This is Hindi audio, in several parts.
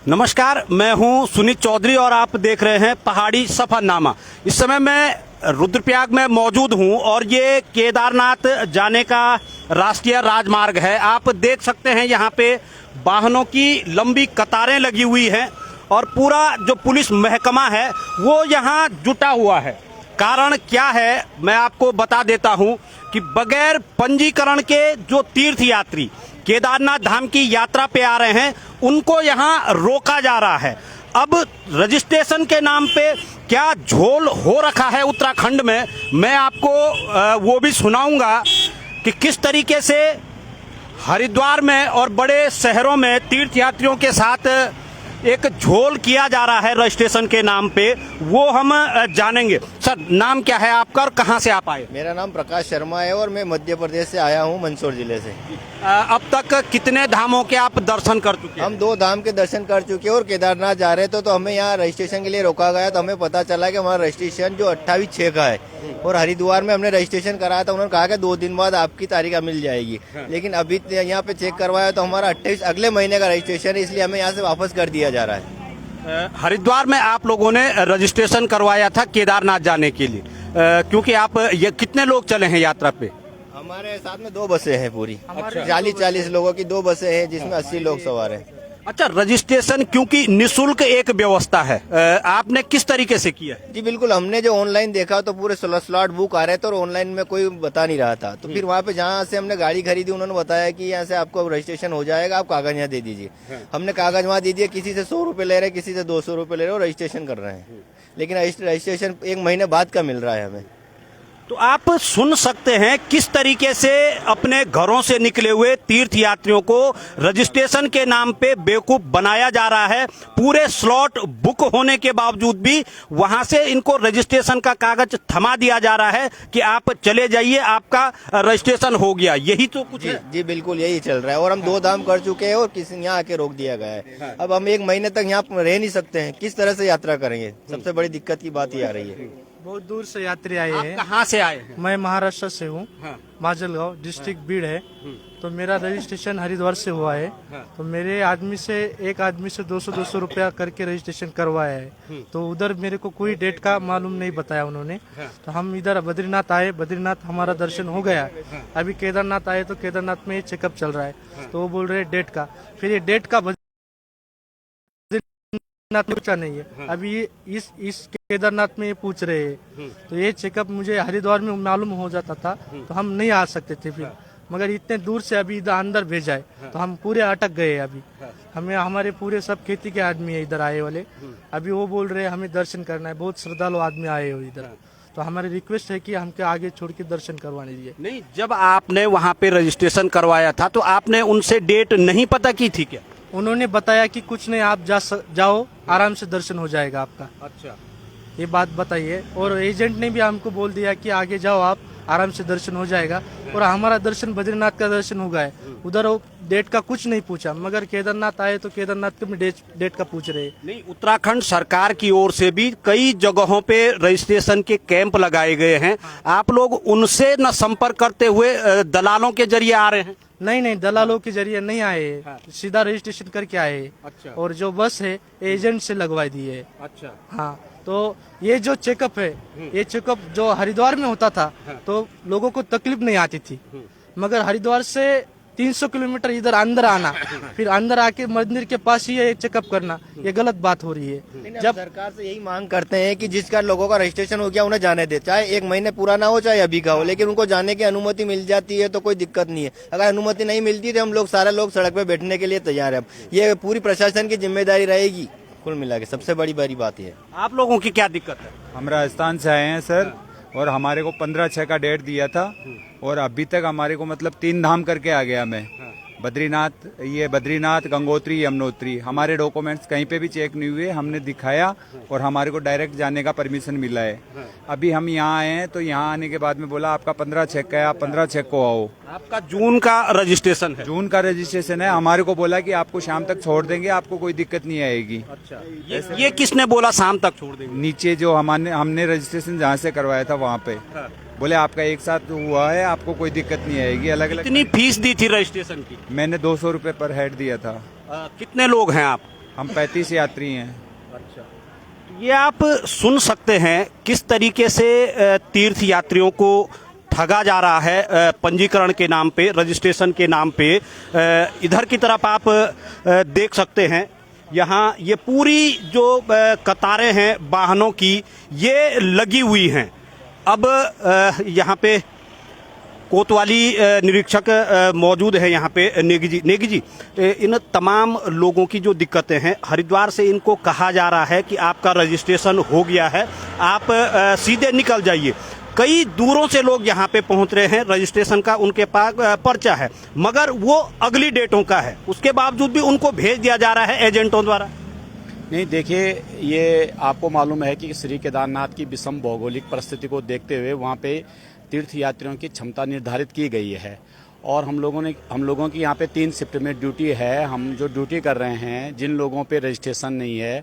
नमस्कार, मैं हूं सुनीत चौधरी और आप देख रहे हैं पहाड़ी सफरनामा। इस समय मैं रुद्रप्रयाग में मौजूद हूं और ये केदारनाथ जाने का राष्ट्रीय राजमार्ग है। आप देख सकते हैं यहाँ पे वाहनों की लंबी कतारें लगी हुई हैं और पूरा जो पुलिस महकमा है वो यहाँ जुटा हुआ है। कारण क्या है मैं आपको बता देता हूं कि बगैर पंजीकरण के जो तीर्थयात्री केदारनाथ धाम की यात्रा पे आ रहे हैं उनको यहाँ रोका जा रहा है। अब रजिस्ट्रेशन के नाम पे क्या झोल हो रखा है उत्तराखंड में, मैं आपको वो भी सुनाऊंगा कि किस तरीके से हरिद्वार में और बड़े शहरों में तीर्थयात्रियों के साथ एक झोल किया जा रहा है रजिस्ट्रेशन के नाम पे, वो हम जानेंगे। सर, नाम क्या है आपका और कहाँ से आप आए? मेरा नाम प्रकाश शर्मा है और मैं मध्य प्रदेश से आया हूँ, मंदसौर जिले से। अब तक कितने धामों के आप दर्शन कर चुके हैं? हम 2 धाम के दर्शन कर चुके हैं और केदारनाथ जा रहे थे तो हमें यहाँ रजिस्ट्रेशन के लिए रोका गया। तो हमें पता चला कि हमारा रजिस्ट्रेशन जो 28/6 का है और हरिद्वार में हमने रजिस्ट्रेशन कराया था, उन्होंने कहा कि 2 दिन बाद आपकी तारीख मिल जाएगी। लेकिन अभी यहाँ पे चेक करवाया तो हमारा 28 अगले महीने का रजिस्ट्रेशन है, इसलिए हमें यहाँ से वापस कर दिया जा रहा है। हरिद्वार में आप लोगों ने रजिस्ट्रेशन करवाया था केदारनाथ जाने के लिए, क्योंकि आप ये कितने लोग चले हैं यात्रा पे? हमारे साथ में 2 बसें हैं पूरी, 40 लोगों की 2 बसें हैं जिसमें 80 लोग सवार हैं। अच्छा, रजिस्ट्रेशन क्योंकि निशुल्क एक व्यवस्था है, आपने किस तरीके से किया है? जी बिल्कुल, हमने जो ऑनलाइन देखा तो पूरे 16 स्लॉट बुक आ रहे थे और ऑनलाइन में कोई बता नहीं रहा था। तो फिर वहाँ पे जहाँ से हमने गाड़ी खरीदी उन्होंने बताया कि यहाँ से आपको रजिस्ट्रेशन हो जाएगा, आप कागज यहाँ दे दीजिए। हमने कागज वहाँ दे दिए, किसी से 100 रुपए ले रहे, किसी से 200 रुपए ले रहे और रजिस्ट्रेशन कर रहे हैं। लेकिन रजिस्ट्रेशन 1 महीने बाद का मिल रहा है हमें। तो आप सुन सकते हैं किस तरीके से अपने घरों से निकले हुए तीर्थयात्रियों को रजिस्ट्रेशन के नाम पे बेवकूफ बनाया जा रहा है। पूरे स्लॉट बुक होने के बावजूद भी वहां से इनको रजिस्ट्रेशन का कागज थमा दिया जा रहा है कि आप चले जाइए, आपका रजिस्ट्रेशन हो गया। यही तो कुछ है। जी बिल्कुल यही चल रहा है और हम 2 धाम कर चुके हैं और किसी यहाँ आके रोक दिया गया है। अब हम 1 महीने तक यहाँ रह नहीं सकते हैं, किस तरह से यात्रा करेंगे? सबसे बड़ी दिक्कत की बात ही आ रही है। बहुत दूर से यात्री आए हैं। कहाँ से आए हैं? मैं महाराष्ट्र से हूँ। हाँ। माजलगांव डिस्ट्रिक्ट बीड़ है। तो मेरा रजिस्ट्रेशन हरिद्वार से हुआ है। तो मेरे आदमी से एक आदमी से 200 रुपया करके रजिस्ट्रेशन करवाया है। तो उधर मेरे को कोई डेट का मालूम नहीं बताया उन्होंने। तो हम इधर बद्रीनाथ आए, बद्रीनाथ हमारा दर्शन हो गया। अभी केदारनाथ आए तो केदारनाथ में चेकअप चल रहा है। तो वो बोल रहे हैं डेट का, फिर ये डेट का पूछा नहीं है। अभी इस केदारनाथ में ये पूछ रहे हैं। तो ये चेकअप मुझे हरिद्वार में मालूम हो जाता था तो हम नहीं आ सकते थे फिर, मगर इतने दूर से अभी इधर अंदर भेजा है तो हम पूरे अटक गए। अभी हमें हमारे पूरे सब खेती के आदमी है इधर आए वाले। अभी वो बोल रहे हैं हमें दर्शन करना है, बहुत श्रद्धालु आदमी आए हो इधर। तो हमारी रिक्वेस्ट है कि हमके आगे छोड़ के दर्शन करवाने दीजिए। नहीं, जब आपने वहाँ पे रजिस्ट्रेशन करवाया था तो आपने उनसे डेट नहीं पता की थी क्या? उन्होंने बताया कि कुछ नहीं, आप जाओ, आराम से दर्शन हो जाएगा आपका। अच्छा, ये बात बताइए। और एजेंट ने भी हमको बोल दिया कि आगे जाओ, आप आराम से दर्शन हो जाएगा। और हमारा दर्शन बद्रीनाथ का दर्शन हो गया। उधर वो डेट का कुछ नहीं पूछा, मगर केदारनाथ आए तो केदारनाथ के डेट का पूछ रहे। नहीं, उत्तराखंड सरकार की ओर से भी कई जगहों पे रजिस्ट्रेशन के कैंप लगाए गए हैं। आप लोग उनसे न संपर्क करते हुए दलालों के जरिए आ रहे हैं? नहीं, दलालों के जरिए नहीं आए। सीधा रजिस्ट्रेशन करके आए। अच्छा। और जो बस है एजेंट से लगवा दी है। अच्छा। हाँ, तो ये जो चेकअप है, ये चेकअप जो हरिद्वार में होता था तो लोगों को तकलीफ नहीं आती थी, मगर हरिद्वार से 300 किलोमीटर इधर अंदर आना, फिर अंदर आके मंदिर के पास ही ये चेकअप करना, ये गलत बात हो रही है। जब सरकार से यही मांग करते हैं कि जिसका लोगों का रजिस्ट्रेशन हो गया उन्हें जाने दे, चाहे 1 महीने पुराना हो चाहे अभी का हो, लेकिन उनको जाने की अनुमति मिल जाती है तो कोई दिक्कत नहीं है। अगर अनुमति नहीं मिलती तो हम लोग सारे लोग सड़क पे बैठने के लिए तैयार है। ये पूरी प्रशासन की जिम्मेदारी रहेगी। कुल मिला के सबसे बड़ी बात है। आप लोगों की क्या दिक्कत है? हम राजस्थान से आए हैं सर, और हमारे को 15/6 का डेट दिया था और अभी तक हमारे को मतलब 3 धाम करके आ गया मैं। बद्रीनाथ, गंगोत्री, यमुनोत्री। हमारे डॉक्यूमेंट्स कहीं पे भी चेक नहीं हुए, हमने दिखाया और हमारे को डायरेक्ट जाने का परमिशन मिला है। अभी हम यहाँ आए हैं तो यहाँ आने के बाद में बोला आपका 15/6 का है, आप 15/6 को आओ। आपका जून का रजिस्ट्रेशन है? जून का रजिस्ट्रेशन है। हमारे को बोला कि आपको शाम तक छोड़ देंगे, आपको कोई दिक्कत नहीं आएगी। अच्छा, ये किसने बोला शाम तक छोड़ देंगे? नीचे जो हमने रजिस्ट्रेशन जहाँ से करवाया था वहाँ पे बोले आपका एक साथ हुआ है, आपको कोई दिक्कत नहीं आएगी। अलग अलग। कितनी फीस दी थी रजिस्ट्रेशन की? मैंने 200 रुपए पर हेड दिया था। कितने लोग हैं आप? हम 35 यात्री हैं। ये आप सुन सकते हैं किस तरीके से तीर्थ यात्रियों को ठगा जा रहा है पंजीकरण के नाम पे, रजिस्ट्रेशन के नाम पे। इधर की तरफ आप देख सकते हैं, यहाँ ये पूरी जो कतारें हैं वाहनों की, ये लगी हुई हैं। अब यहाँ पे कोतवाली निरीक्षक मौजूद है यहाँ पे, नेगी जी, इन तमाम लोगों की जो दिक्कतें हैं, हरिद्वार से इनको कहा जा रहा है कि आपका रजिस्ट्रेशन हो गया है, आप सीधे निकल जाइए। कई दूरों से लोग यहाँ पे पहुँच रहे हैं, रजिस्ट्रेशन का उनके पास पर्चा है, मगर वो अगली डेटों का है, उसके बावजूद भी उनको भेज दिया जा रहा है एजेंटों द्वारा। नहीं, देखिए, ये आपको मालूम है कि श्री केदारनाथ की विषम भौगोलिक परिस्थिति को देखते हुए वहाँ पे तीर्थ यात्रियों की क्षमता निर्धारित की गई है और हम लोगों की यहाँ पे 3 शिफ्ट में ड्यूटी है। हम जो ड्यूटी कर रहे हैं, जिन लोगों पे रजिस्ट्रेशन नहीं है,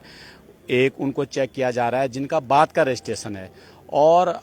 एक उनको चेक किया जा रहा है, जिनका बाद का रजिस्ट्रेशन है, और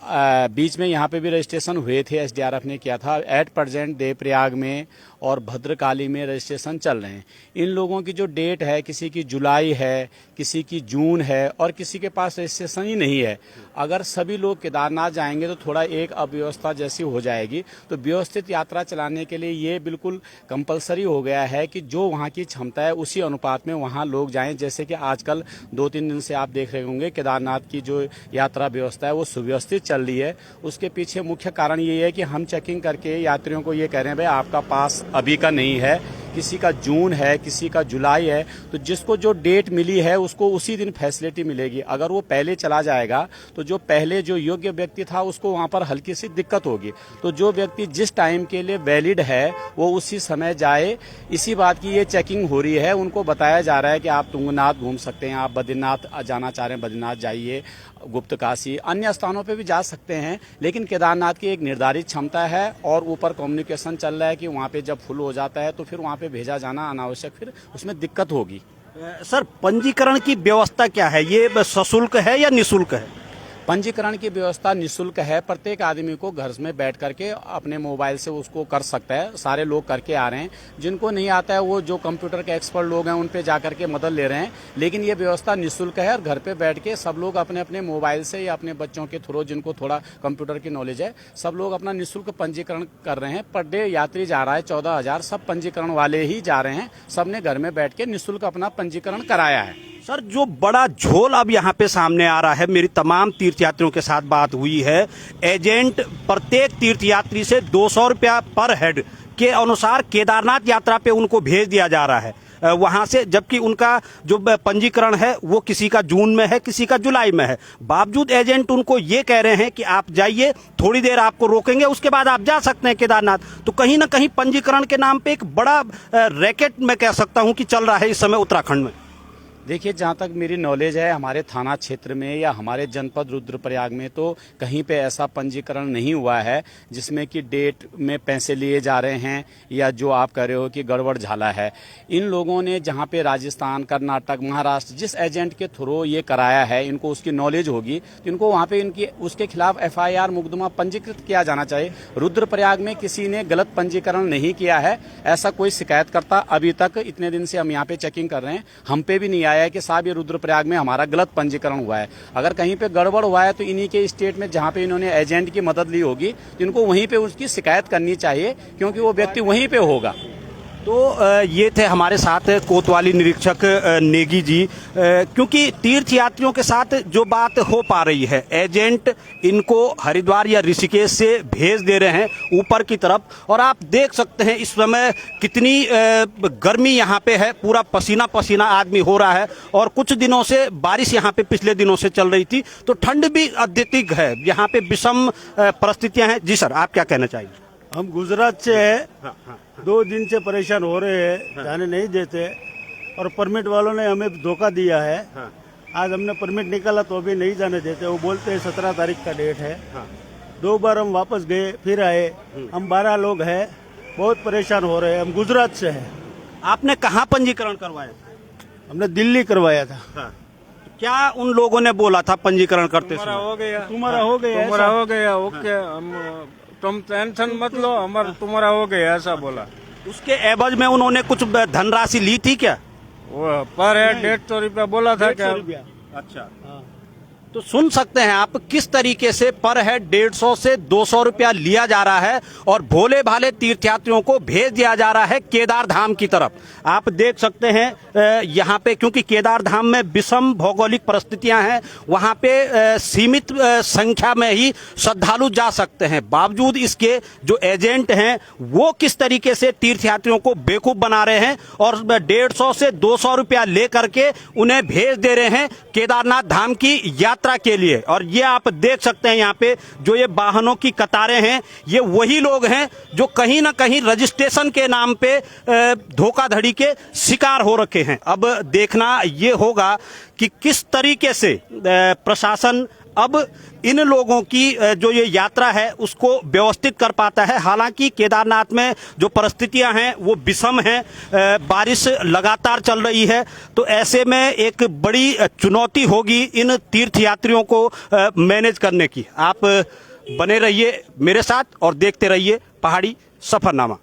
बीच में यहाँ पे भी रजिस्ट्रेशन हुए थे, एसडीआरएफ ने किया था। एट प्रेजेंट देवप्रयाग में और भद्रकाली में रजिस्ट्रेशन चल रहे हैं। इन लोगों की जो डेट है, किसी की जुलाई है, किसी की जून है और किसी के पास रजिस्ट्रेशन ही नहीं है। अगर सभी लोग केदारनाथ जाएंगे तो थोड़ा एक अव्यवस्था जैसी हो जाएगी। तो व्यवस्थित यात्रा चलाने के लिए ये बिल्कुल कंपलसरी हो गया है कि जो वहाँ की क्षमता है उसी अनुपात में वहाँ लोग जाएं। जैसे कि आजकल 2-3 दिन से आप देख रहे होंगे केदारनाथ की जो यात्रा व्यवस्था है वो सुव्यवस्थित चल रही है। उसके पीछे मुख्य कारण ये है कि हम चेकिंग करके यात्रियों को ये कह रहे हैं, भाई आपका पास अभी का नहीं है, किसी का जून है, किसी का जुलाई है, तो जिसको जो डेट मिली है उसको उसी दिन फैसिलिटी मिलेगी। अगर वो पहले चला जाएगा तो जो पहले जो योग्य व्यक्ति था उसको वहाँ पर हल्की सी दिक्कत होगी। तो जो व्यक्ति जिस टाइम के लिए वैलिड है वो उसी समय जाए। इसी बात की ये चेकिंग हो रही है। उनको बताया जा रहा है कि आप तुंगनाथ घूम सकते हैं, आप बद्रीनाथ जाना चाह रहे हैं बद्रीनाथ जाइए, गुप्त काशी, अन्य स्थानों पे भी जा सकते हैं। लेकिन केदारनाथ की एक निर्धारित क्षमता है और ऊपर कम्युनिकेशन चल रहा है कि वहाँ पे जब फुल हो जाता है तो फिर वहाँ पे भेजा जाना अनावश्यक, फिर उसमें दिक्कत होगी। सर, पंजीकरण की व्यवस्था क्या है? ये सशुल्क है या निःशुल्क है? पंजीकरण की व्यवस्था निःशुल्क है। प्रत्येक आदमी को घर में बैठ करके अपने मोबाइल से उसको कर सकता है। सारे लोग करके आ रहे हैं। जिनको नहीं आता है वो जो कंप्यूटर के एक्सपर्ट लोग हैं उन पे जा करके मदद ले रहे हैं। लेकिन ये व्यवस्था निःशुल्क है और घर पे बैठ के सब लोग अपने अपने मोबाइल से या अपने बच्चों के थ्रू, जिनको थोड़ा कंप्यूटर की नॉलेज है, सब लोग अपना निःशुल्क पंजीकरण कर रहे हैं। पर डे यात्री जा रहा है 14,000, सब पंजीकरण वाले ही जा रहे हैं। सबने घर में बैठ के निःशुल्क अपना पंजीकरण कराया है। सर, जो बड़ा झोल अब यहाँ पे सामने आ रहा है, मेरी तमाम तीर्थयात्रियों के साथ बात हुई है, एजेंट प्रत्येक तीर्थयात्री से 200 रुपया पर हेड के अनुसार केदारनाथ यात्रा पे उनको भेज दिया जा रहा है वहां से, जबकि उनका जो पंजीकरण है वो किसी का जून में है, किसी का जुलाई में है। बावजूद एजेंट उनको ये कह रहे हैं कि आप जाइए, थोड़ी देर आपको रोकेंगे, उसके बाद आप जा सकते हैं केदारनाथ। तो कहीं ना कहीं पंजीकरण के नाम पे एक बड़ा रैकेट मैं कह सकता हूं कि चल रहा है इस समय उत्तराखंड में। देखिए, जहाँ तक मेरी नॉलेज है, हमारे थाना क्षेत्र में या हमारे जनपद रुद्रप्रयाग में तो कहीं पे ऐसा पंजीकरण नहीं हुआ है जिसमें कि डेट में पैसे लिए जा रहे हैं या जो आप कह रहे हो कि गड़बड़ झाला है। इन लोगों ने जहाँ पे राजस्थान, कर्नाटक, महाराष्ट्र, जिस एजेंट के थ्रू ये कराया है, इनको उसकी नॉलेज होगी तो इनको वहाँ पे इनकी उसके खिलाफ FIR मुकदमा पंजीकृत किया जाना चाहिए। रुद्रप्रयाग में किसी ने गलत पंजीकरण नहीं किया है, ऐसा कोई शिकायतकर्ता अभी तक, इतने दिन से हम यहाँ पे चेकिंग कर रहे हैं, हम पे भी नहीं आया है कि साहब ये रुद्रप्रयाग में हमारा गलत पंजीकरण हुआ है। अगर कहीं पे गड़बड़ हुआ है तो इन्हीं के स्टेट में जहाँ पे इन्होंने एजेंट की मदद ली होगी तो इनको वहीं पे उसकी शिकायत करनी चाहिए, क्योंकि वो व्यक्ति वहीं पे होगा। तो ये थे हमारे साथ कोतवाली निरीक्षक नेगी जी। क्योंकि तीर्थयात्रियों के साथ जो बात हो पा रही है, एजेंट इनको हरिद्वार या ऋषिकेश से भेज दे रहे हैं ऊपर की तरफ, और आप देख सकते हैं इस समय कितनी गर्मी यहाँ पे है, पूरा पसीना पसीना आदमी हो रहा है। और कुछ दिनों से बारिश यहाँ पे पिछले दिनों से चल रही थी, तो ठंड भी अत्यधिक है, यहाँ पे विषम परिस्थितियाँ हैं। जी सर, आप क्या कहना चाहिए? हम गुजरात से हैं, 2 दिन से परेशान हो रहे हैं, जाने नहीं देते, और परमिट वालों ने हमें धोखा दिया है। आज हमने परमिट निकाला तो अभी नहीं जाने देते। वो बोलते हैं 17 तारीख का डेट है। 2 बार हम वापस गए, फिर आए। हम 12 लोग हैं, बहुत परेशान हो रहे हैं। हम गुजरात से हैं। आपने कहाँ पंजीकरण करवाया? हमने दिल्ली करवाया था। क्या उन लोगों ने बोला था पंजीकरण करते समय? तुम्हारा हो गया, तुम्हारा हो गया, ओके, हम तुम टेंशन मत लो, हमारा तुम्हारा हो गया, ऐसा बोला। उसके एवज में उन्होंने कुछ धनराशि ली थी क्या? वो पर है 150 रुपया बोला था 150 क्या? रुपया। अच्छा, तो सुन सकते हैं आप किस तरीके से पर हेड 150 से 200 रुपया लिया जा रहा है और भोले भाले तीर्थयात्रियों को भेज दिया जा रहा है केदार धाम की तरफ। आप देख सकते हैं यहाँ पे, क्योंकि केदार धाम में विषम भौगोलिक परिस्थितियां हैं, वहाँ पे सीमित संख्या में ही श्रद्धालु जा सकते हैं। बावजूद इसके जो एजेंट हैं वो किस तरीके से तीर्थयात्रियों को बेवकूफ बना रहे हैं और 150 से 200 रुपया लेकर के उन्हें भेज दे रहे हैं केदारनाथ धाम की यात्रा के लिए। और ये आप देख सकते हैं यहाँ पे जो ये वाहनों की कतारें हैं, ये वही लोग हैं जो कहीं ना कहीं रजिस्ट्रेशन के नाम पे धोखाधड़ी के शिकार हो रखे हैं। अब देखना ये होगा कि किस तरीके से प्रशासन अब इन लोगों की जो ये यात्रा है उसको व्यवस्थित कर पाता है। हालांकि केदारनाथ में जो परिस्थितियां हैं वो विषम हैं, बारिश लगातार चल रही है, तो ऐसे में एक बड़ी चुनौती होगी इन तीर्थयात्रियों को मैनेज करने की। आप बने रहिए मेरे साथ और देखते रहिए पहाड़ी सफरनामा।